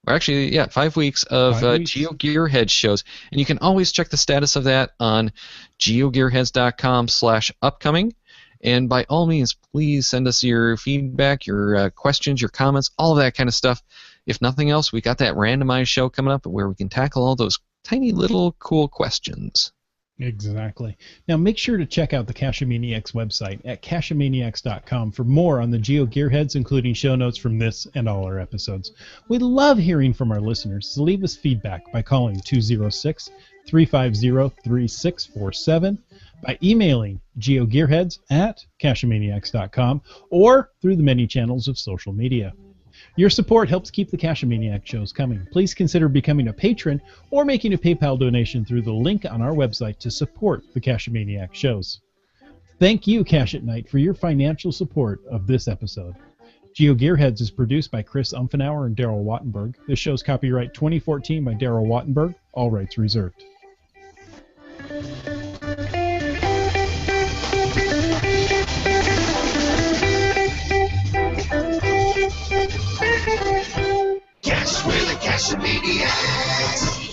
or actually, 5 weeks of GeoGearheads shows. And you can always check the status of that on geogearheads.com/upcoming. And by all means, please send us your feedback, your questions, your comments, all of that kind of stuff. If nothing else, we got that randomized show coming up where we can tackle all those tiny little cool questions. Exactly. Now make sure to check out the Cachemaniacs website at cachemaniacs.com for more on the GeoGearHeads, including show notes from this and all our episodes. We love hearing from our listeners, so leave us feedback by calling 206-350-3647, by emailing geogearheads@cachemaniacs.com, or through the many channels of social media. Your support helps keep the Cachemaniac shows coming. Please consider becoming a patron or making a PayPal donation through the link on our website to support the Cachemaniac shows. Thank you, Cache at Night, for your financial support of this episode. GeoGearHeads is produced by Chris Umfenauer and Daryl Wattenberg. This show's copyright 2014 by Daryl Wattenberg. All rights reserved. Cash with the Cachemaniacs.